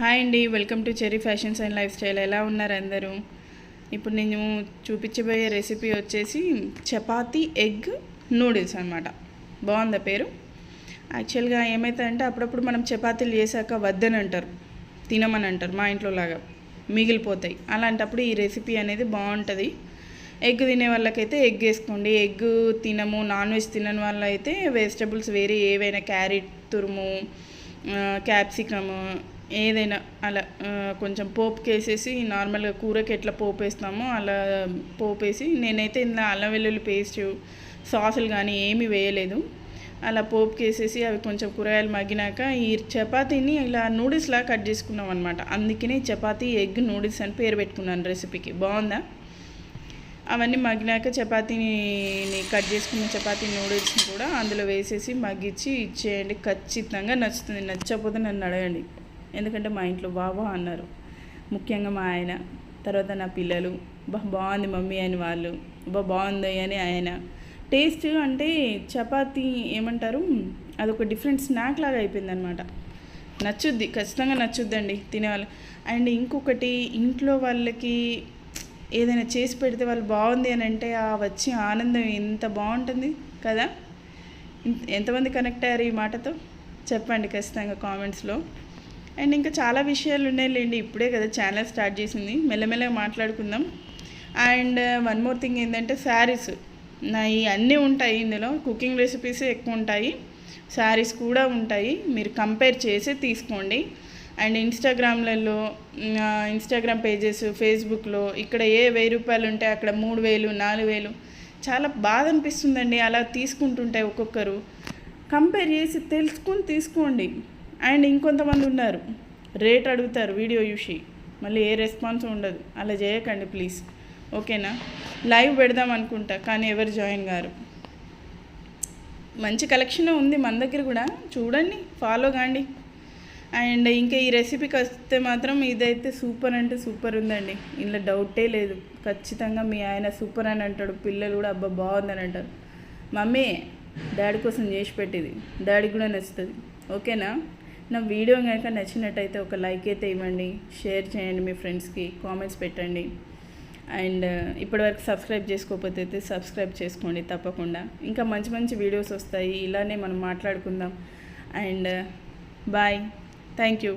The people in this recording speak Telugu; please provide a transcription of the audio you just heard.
హాయ్ అండి, welcome to cherry fashions and life style. ఎలా ఉన్నారు అందరూ? ఇప్పుడు నేను చూపించబోయే రెసిపీ వచ్చేసి చపాతీ ఎగ్ నూడిల్స్ అనమాట. బాగుందా పేరు? యాక్చువల్గా ఏమవుతుందంటే అప్పుడప్పుడు మనం చపాతీలు చేశాక వద్దని అంటారు, తినమని అంటారు. మా ఇంట్లో లాగా మిగిలిపోతాయి. అలాంటప్పుడు ఈ రెసిపీ అనేది బాగుంటుంది. ఎగ్ తినే వాళ్ళకైతే ఎగ్ వేసుకోండి. ఎగ్ తినము, నాన్ వెజ్ తినని వాళ్ళైతే వెజిటబుల్స్ వేరే ఏవైనా క్యారెట్ తురుము, క్యాప్సికము ఏదైనా అలా కొంచెం పోపుకి వేసేసి నార్మల్గా కూరకి ఎట్లా పోపు వేస్తామో అలా పోపు వేసి, నేనైతే ఇందులో అల్లం వెల్లుల్లి పేస్ట్ సాసులు కానీ ఏమీ వేయలేదు. అలా పోపుకి వేసేసి అవి కొంచెం కూరగాయలు మగ్గినాక ఈ చపాతీని ఇలా నూడిల్స్లా కట్ చేసుకున్నాం అనమాట. అందుకనే చపాతీ ఎగ్ నూడిల్స్ అని పేరు పెట్టుకున్నాను రెసిపీకి. బాగుందా? అవన్నీ మగ్గినాక చపాతీని కట్ చేసుకున్న చపాతీ నూడిల్స్ని కూడా అందులో వేసేసి మగ్గించి ఇచ్చేయండి. ఖచ్చితంగా నచ్చుతుంది. నచ్చకపోతే నన్ను అడగండి, ఎందుకంటే మా ఇంట్లో బాబా అన్నారు. ముఖ్యంగా మా ఆయన, తర్వాత నా పిల్లలు బాగుంది మమ్మీ అని వాళ్ళు, బాగుంది అని ఆయన. టేస్ట్ అంటే చపాతీ ఏమంటారు, అదొక డిఫరెంట్ స్నాక్ లాగా అయిపోయింది అనమాట. నచ్చుద్ది, ఖచ్చితంగా నచ్చుద్దండి తినేవాళ్ళు. అండ్ ఇంకొకటి, ఇంట్లో వాళ్ళకి ఏదైనా చేసి పెడితే వాళ్ళు బాగుంది అని అంటే ఆ వచ్చే ఆనందం ఎంత బాగుంటుంది కదా. ఎంతమంది కనెక్ట్ అయ్యారు ఈ మాటతో చెప్పండి ఖచ్చితంగా కామెంట్స్లో. అండ్ ఇంకా చాలా విషయాలు ఉన్నాయిలేండి, ఇప్పుడే కదా ఛానల్ స్టార్ట్ చేసింది, మెల్లమెల్లగా మాట్లాడుకుందాం. అండ్ వన్ మోర్ థింగ్ ఏంటంటే శారీస్ నాయి అన్నీ ఉంటాయి ఇందులో. కుకింగ్ రెసిపీస్ ఎక్కువ ఉంటాయి, శారీస్ కూడా ఉంటాయి. మీరు కంపేర్ చేసి తీసుకోండి. అండ్ ఇన్స్టాగ్రామ్లలో, ఇన్స్టాగ్రామ్ పేజెస్, ఫేస్బుక్లో ఇక్కడ ఏ 1000 రూపాయలు ఉంటే అక్కడ 3000 4000. చాలా బాధ అనిపిస్తుందండి అలా తీసుకుంటుంటే. ఒక్కొక్కరు కంపేర్ చేసి తెలుసుకొని తీసుకోండి. అండ్ ఇంకొంతమంది ఉన్నారు, రేట్ అడుగుతారు వీడియో చూసి, మళ్ళీ ఏ రెస్పాన్స్ ఉండదు. అలా చేయకండి ప్లీజ్, ఓకేనా? లైవ్ పెడదాం అనుకుంటా కానీ ఎవరు జాయిన్ గారు. మంచి కలెక్షన్ ఉంది మన దగ్గర కూడా, చూడండి, ఫాలో కాండి. అండ్ ఇంకా ఈ రెసిపీకి వస్తే మాత్రం ఇదైతే సూపర్ అంటే సూపర్ ఉందండి, ఇందులో డౌటే లేదు. ఖచ్చితంగా మీ ఆయన సూపర్ అని అంటాడు, పిల్లలు కూడా అబ్బా బాగుందని అంటారు. మమ్మీ డాడీ కోసం చేసి పెట్టేది, డాడీకి కూడా నచ్చుతుంది, ఓకేనా? నా వీడియో కనుక నచ్చినట్టయితే ఒక లైక్ అయితే ఇవ్వండి, షేర్ చేయండి మీ ఫ్రెండ్స్కి, కామెంట్స్ పెట్టండి. అండ్ ఇప్పటివరకు సబ్స్క్రైబ్ చేసుకోకపోతే అయితే సబ్స్క్రైబ్ చేసుకోండి తప్పకుండా. ఇంకా మంచి మంచి వీడియోస్ వస్తాయి, ఇలానే మనం మాట్లాడుకుందాం. And bye, thank you.